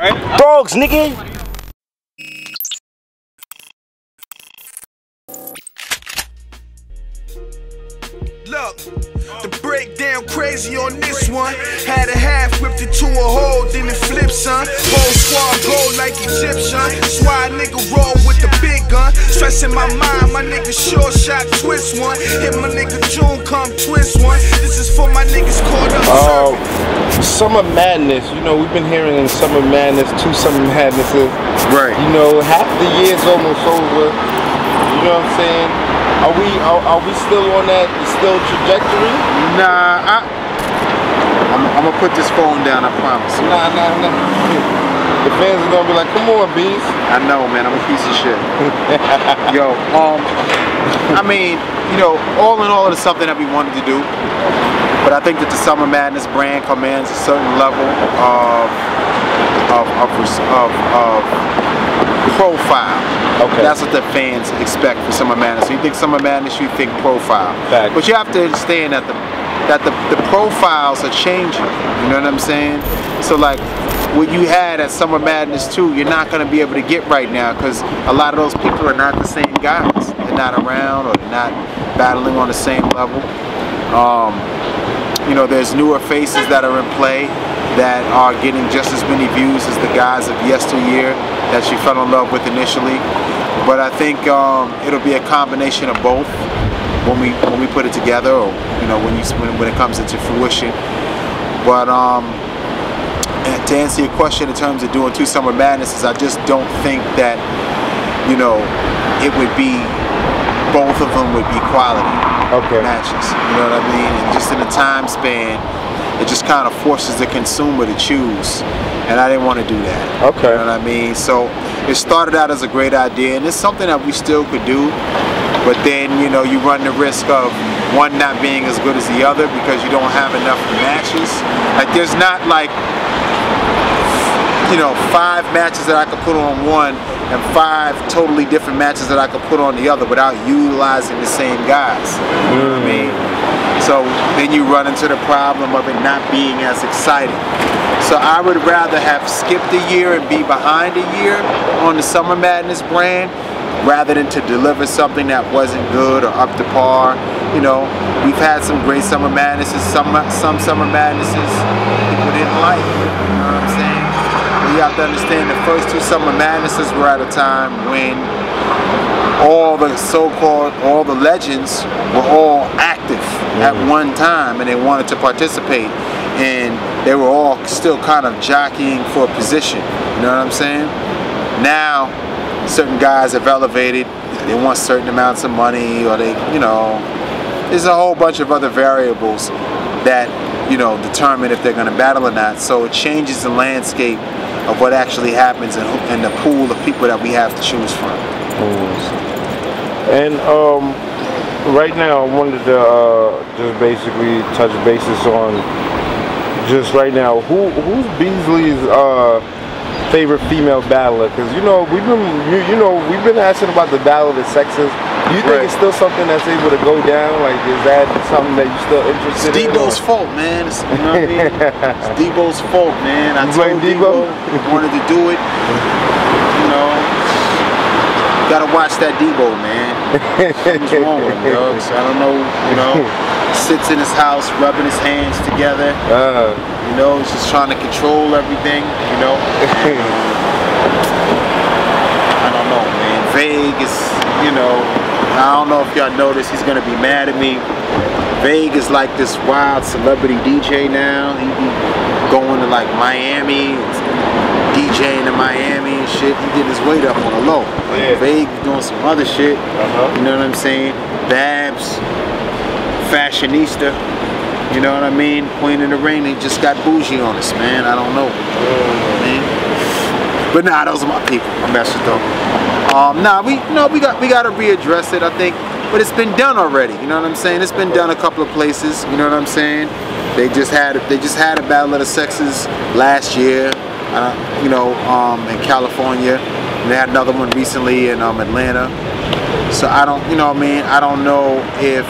Right? Dogs, nigga. Look, the breakdown crazy on this one. Had a half whipped it to a hole, then it flipped, son. Whole squad go like Egyptian. Swat nigga roll with the big gun. Stressing my mind, my nigga short shot twist one. Hit my nigga June come twist one. This is for my niggas caught up. Summer Madness, you know, we've been hearing in Summer Madness, 2 Summer Madnesses. Right. You know, half the year's almost over. You know what I'm saying? Are we still on that trajectory? Nah, I'm gonna put this phone down, I promise. Nah. The fans are gonna be like, come on, Bees. I know, man, I'm a piece of shit. Yo, I mean, you know, all in all, it's something that we wanted to do. But I think that the Summer Madness brand commands a certain level of profile. Okay. That's what the fans expect for Summer Madness. So you think Summer Madness, you think profile. Fact. But you have to understand that the profiles are changing. You know what I'm saying? So like what you had at Summer Madness 2, you're not going to be able to get right now because a lot of those people are not the same guys. They're not around or they're not battling on the same level. You know, there's newer faces that are in play that are getting just as many views as the guys of yesteryear that she fell in love with initially. But I think it'll be a combination of both when we put it together, or you know, when it comes into fruition. But to answer your question in terms of doing 2 Summer Madnesses, I just don't think that, you know, it would be, both of them would be quality matches. You know what I mean? And just in a time span, it just kind of forces the consumer to choose, and I didn't want to do that. Okay. You know what I mean? So it started out as a great idea, and it's something that we still could do, but then, you know, you run the risk of one not being as good as the other because you don't have enough matches. Like, there's not like, you know, 5 matches that I could put on one and 5 totally different matches that I could put on the other without utilizing the same guys. You know what I mean? So then you run into the problem of it not being as exciting. So I would rather have skipped a year and be behind a year on the Summer Madness brand rather than to deliver something that wasn't good or up to par. You know, we've had some great Summer Madnesses, some Summer Madnesses people didn't like. You know what I'm saying? You have to understand the first 2 Summer Madnesses were at a time when all the so-called, all the legends were all active at one time and they wanted to participate, and they were all still kind of jockeying for a position. You know what I'm saying? Now, certain guys have elevated, they want certain amounts of money, or they, you know, there's a whole bunch of other variables that, you know, determine if they're going to battle or not. So it changes the landscape of what actually happens in the pool of people that we have to choose from. And right now I wanted to just basically touch bases on just right now, who's Beasley's favorite female battler? Because you know we've been asking about the battle of the sexes. Do you think it's still something that's able to go down? Like, is that something that you're still interested in? It's Debo's fault, man. You know what I mean? It's Debo's fault, man. I told Debo wanted to do it. You know, gotta watch that Debo, man. Something's wrong with him, dog. So I don't know. You know, sits in his house rubbing his hands together. You know, he's just trying to control everything. You know. I don't know, man. Vague is, you know. I don't know if y'all noticed, he's gonna be mad at me. Vague is like this wild celebrity DJ now. He be going to like Miami, DJing in Miami and shit. He get his weight up on the low. Like Vague doing some other shit. You know what I'm saying? Babs, fashionista. You know what I mean? Queen in the Ring. They just got bougie on us, man. I don't know. But nah, those are my people. I'm messing with them. Nah, we gotta readdress it, I think, but it's been done already. You know what I'm saying? It's been done a couple of places. You know what I'm saying? They just had a battle of the sexes last year. You know, in California. And they had another one recently in Atlanta. So I don't, you know what I mean? I don't know if,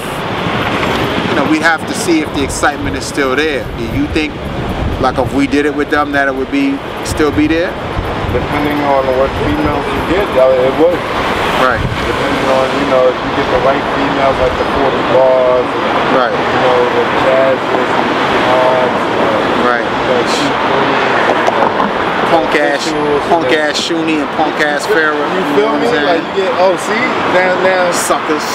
you know, we'd have to see if the excitement is still there. Do you think like if we did it with them, that it would still be there? Depending on what females you get, it would. Right. Depending on, you know, if you get the right females, like the 40 bars, and, Right. you know, the jazzes, and the right. Punk ass Shuni and punk ass Farrah. You feel me? Like you get, oh, see, now suckers.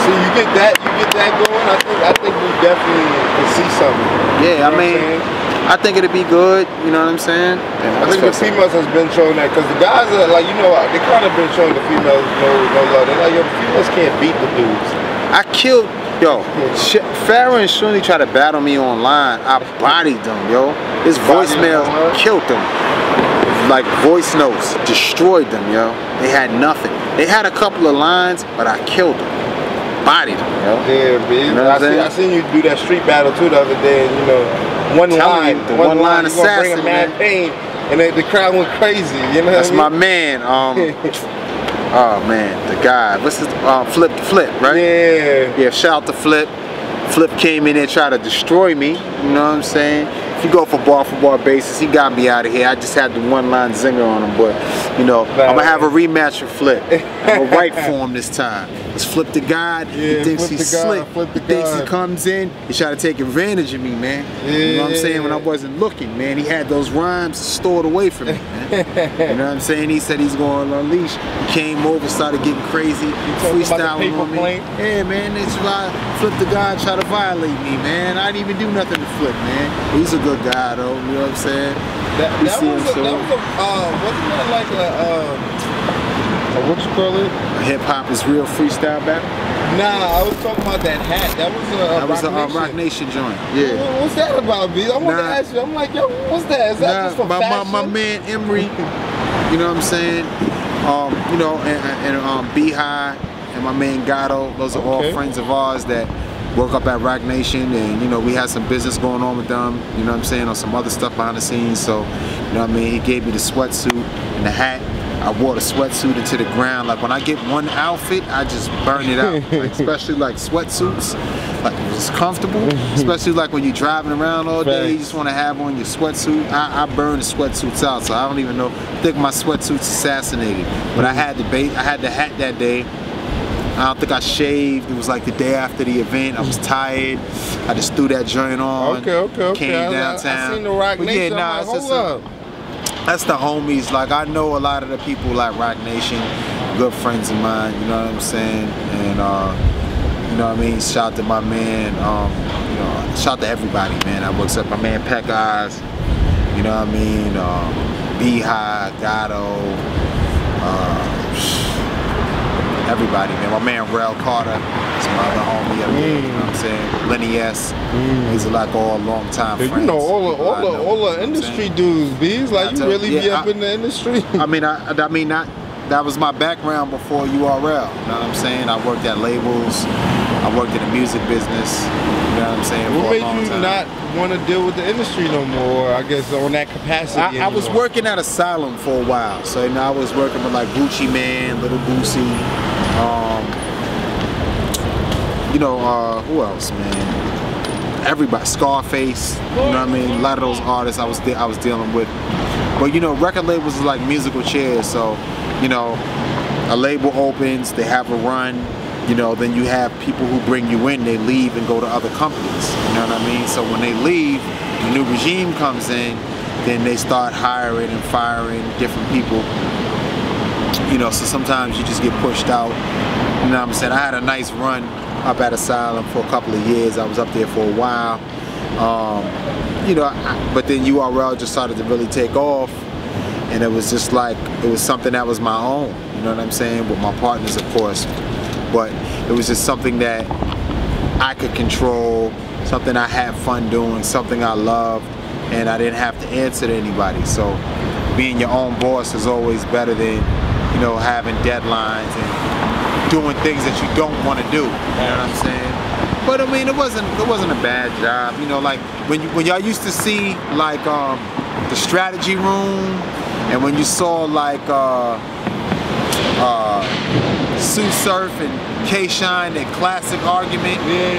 So you get that going. I think we definitely can see something. Yeah, I mean, I think it'd be good. You know what I'm saying? I think the females has been showing that, because the guys are like, you know, they kind of been showing the females no love. They're like, yo, the females can't beat the dudes. I killed. Yo, Farrah and Shuni tried to battle me online. I bodied them, yo. His voicemails killed them. Like voice notes, destroyed them, yo. They had nothing. They had a couple of lines, but I killed them. Bodied them, yo. Yeah, man. You know I seen you do that street battle too the other day, and you know, one line assassin, bring a mad pain, and the crowd went crazy. You know that's what I mean? My man. Oh man, the guy. What's his Flip, right? Yeah. Yeah, shout out to Flip. Flip came in there and tried to destroy me. You know what I'm saying? If you go for bar basis, he got me out of here. I just had the one-line zinger on him, but you know, I'm gonna have a rematch with Flip. I'm gonna write for him this time. It's Flip the God. Yeah, he thinks he's slick. He thinks he comes in. He tried to take advantage of me, man. Yeah. You know what I'm saying? When I wasn't looking, man, he had those rhymes stored away from me, man. You know what I'm saying? He said he's going to unleash. He came over, started getting crazy, freestyling on me. Yeah, man, that's why Flip the God tried to violate me, man. I didn't even do nothing to Flip, man. He's a good guy, though. You know what I'm saying? Wasn't that like what you call it? A hip-hop is real freestyle battle? Nah, I was talking about that hat. That was a Rock Nation joint. Yeah. What's that about, B? I want to ask you. I'm like, yo, what's that? Is that just for fashion? My man Emery, you know what I'm saying? You know, and B-High and my man Gatto, those are all friends of ours that work up at Rock Nation, and you know, we had some business going on with them, you know what I'm saying, on some other stuff behind the scenes. So, you know what I mean, he gave me the sweatsuit and the hat. I wore the sweatsuit into the ground. Like when I get one outfit, I just burn it out. Like, especially like sweatsuits, like it's comfortable. Especially like when you're driving around all day, you just want to have on your sweatsuit. I burn the sweatsuits out, so I don't even know. I think my sweatsuit's assassinated. But I had the hat that day. I don't think I shaved. It was like the day after the event. I was tired. I just threw that joint on. Okay. Came downtown. I seen the Rock Nation. Yeah, nah, hold up. That's the homies. Like I know a lot of the people like Rock Nation, good friends of mine. You know what I'm saying? And you know what I mean. Shout out to my man. You know, shout out to everybody, man. I works up my man Peck Eyes. You know what I mean? B-High, Gatto. Everybody, man. My man Rel Carter is my other homie up there, you know what I'm saying? Lenny S. He's like all long time friends. You know all the industry dudes, B's. Like you really be up in the industry. I mean, that was my background before URL. You know what I'm saying? I worked at labels. I worked in the music business. You know what I'm saying? What made you not want to deal with the industry no more? I guess on that capacity. I was working at Asylum for a while, so you know, I was working with like Gucci Man, Little Boosie. You know, who else, man? Everybody, Scarface. You know what I mean? A lot of those artists I was dealing with. But you know, record labels is like musical chairs. So, you know, a label opens, they have a run. You know, then you have people who bring you in, they leave and go to other companies. You know what I mean? So when they leave, the new regime comes in, then they start hiring and firing different people. You know, so sometimes you just get pushed out. You know what I'm saying? I had a nice run up at Asylum for a couple of years. I was up there for a while. You know, but then URL just started to really take off. And it was just like, it was something that was my own. You know what I'm saying? With my partners, of course. But it was just something that I could control, something I had fun doing, something I loved, and I didn't have to answer to anybody. So being your own boss is always better than, you know, having deadlines and doing things that you don't want to do. You know what I'm saying? But I mean, it wasn't a bad job. You know, like when y'all used to see like the strategy room, and when you saw like Sue Surf and K-Shine, that classic argument. Yeah.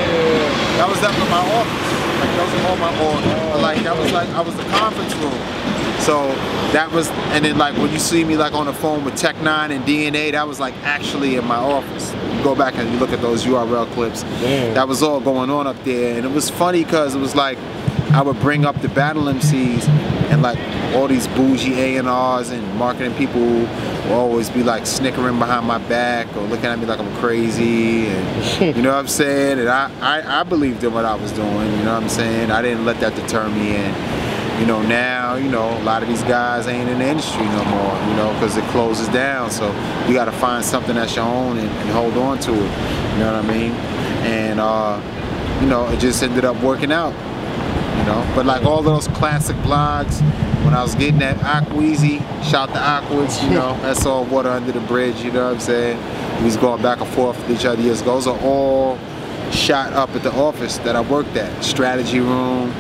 That was up in my office. Like those are all my like that was like I was the conference room. So that was, and then like when you see me like on the phone with Tech 9 and DNA, that was like actually in my office. You go back and you look at those URL clips. Damn. That was all going on up there, and it was funny because it was like I would bring up the battle MCs and like all these bougie A&Rs and marketing people will always be like snickering behind my back or looking at me like I'm crazy, and you know what I'm saying? And I believed in what I was doing, you know what I'm saying? I didn't let that deter me, and you know, now, you know, a lot of these guys ain't in the industry no more, you know, because it closes down. So you got to find something that's your own and hold on to it, you know what I mean? And, you know, it just ended up working out, you know. But like all those classic blogs, when I was getting that Aqueezy, shout to Aqueezy, you know, that's all water under the bridge, you know what I'm saying? We was going back and forth with each other years ago. Those are all shot up at the office that I worked at, strategy room,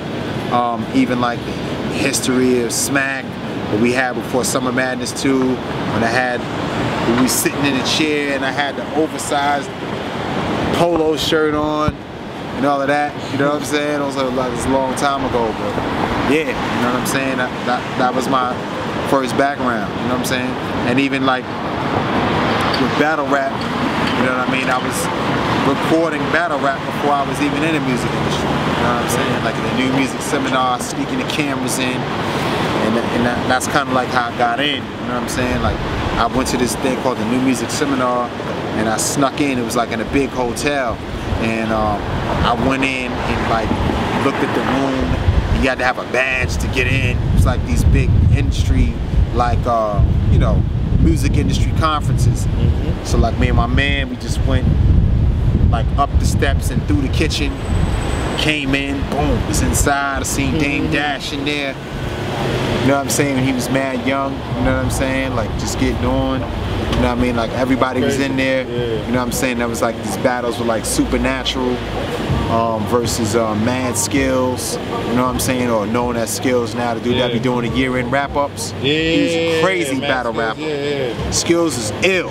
even like the history of Smack that we had before Summer Madness 2, when we were sitting in a chair and I had the oversized polo shirt on and all of that, you know what I'm saying? It was like a long time ago, but yeah, you know what I'm saying? That was my first background, you know what I'm saying? And even like with battle rap, you know what I mean? I was recording battle rap before I was even in the music industry. You know what I'm saying? Like the New Music Seminar, sneaking the cameras in, and that's kind of like how I got in. You know what I'm saying? Like I went to this thing called the New Music Seminar, and I snuck in. It was like in a big hotel, and I went in and like looked at the room. You had to have a badge to get in. It was like these big industry, like you know, music industry conferences. So like me and my man, we just went like up the steps and through the kitchen, came in, boom, was inside. I seen Dame Dash in there, you know what I'm saying? He was mad young, you know what I'm saying? Like just getting on, you know what I mean? Like everybody was in there, you know what I'm saying? That was like these battles were like Supernatural versus Mad Skills, you know what I'm saying? Or known as Skills now, the dude that be doing the year-end wrap-ups. He's a crazy battle rapper. Skills is ill.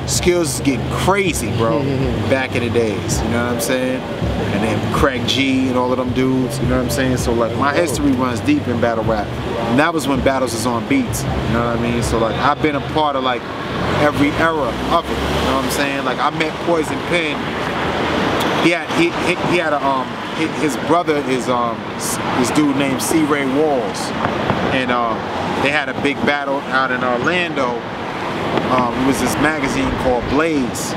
Skills is getting crazy, bro, back in the days, you know what I'm saying? And then Craig G and all of them dudes, you know what I'm saying? So like my history runs deep in battle rap. And that was when battles was on beats, you know what I mean? So like I've been a part of like every era of it, you know what I'm saying? Like I met Poison Pen. He had his brother is this dude named C. Ray Walls, and they had a big battle out in Orlando. It was this magazine called Blaze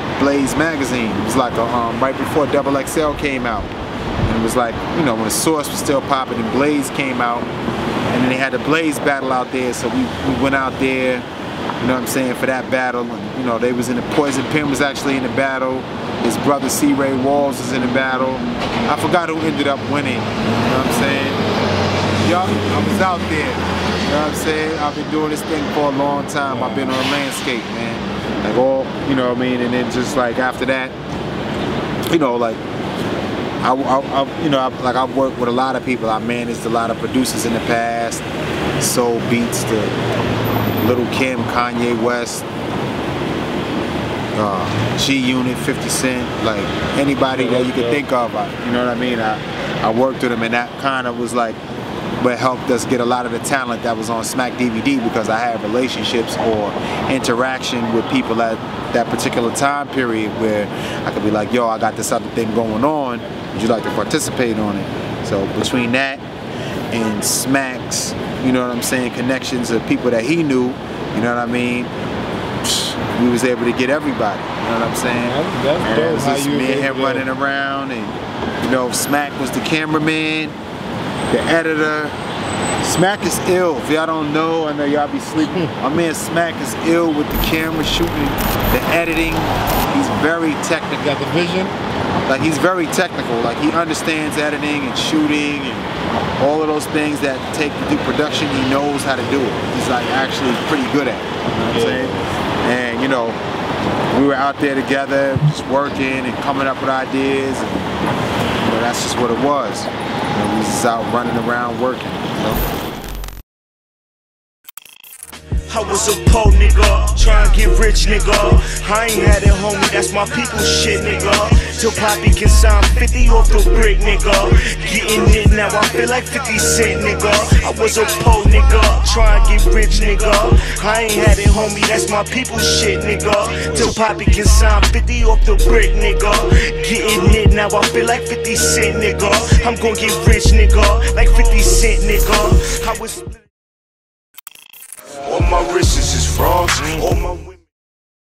magazine. It was like right before XXL came out, and it was like, you know, when the Source was still popping and Blaze came out, and then they had the Blaze battle out there. So we went out there, you know what I'm saying, for that battle. And, you know, they was in the Poison Pen was actually in the battle. His brother C. Ray Walls was in the battle. I forgot who ended up winning, you know what I'm saying? Yo, I was out there, you know what I'm saying? I've been doing this thing for a long time. I've been on a landscape, man. Like all, you know what I mean? And then just like after that, you know, like I've worked with a lot of people. I managed a lot of producers in the past. Soul Beats to Little Kim, Kanye West, G-Unit, 50 Cent, like anybody that you could think of, you know what I mean? I worked with them, and that kind of was like what helped us get a lot of the talent that was on Smack DVD, because I had relationships or interaction with people at that particular time period where I could be like, yo, I got this other thing going on, would you like to participate on it? So between that and Smack's, you know what I'm saying, connections of people that he knew, you know what I mean, we was able to get everybody, you know what I'm saying? That's dope. It was just me and him running around, and you know, Smack was the cameraman, the editor. Smack is ill. If y'all don't know, I know y'all be sleeping. My man Smack is ill with the camera, shooting, the editing. He's very technical. Got the vision? Like he's very technical. Like he understands editing and shooting and all of those things that take to do production. He knows how to do it. He's like actually pretty good at it. You know what I'm saying? And you know, we were out there together, just working and coming up with ideas, and you know, that's just what it was. You know, we was just out running around working, you know? I was a poor nigga, tryna get rich, nigga. I ain't had it, homie, that's my people's shit, nigga. Till Poppy can sign 50 off the brick, nigga. Getting it now, I feel like 50 Cent, nigga. I was a poor nigga, tryna get rich, nigga. I ain't had it, homie, that's my people's shit, nigga. Till Poppy can sign 50 off the brick, nigga. Getting it now, I feel like 50 Cent, nigga. I'm gon' get rich, nigga, like 50 Cent, nigga. I was... All my wrists is frogs, all my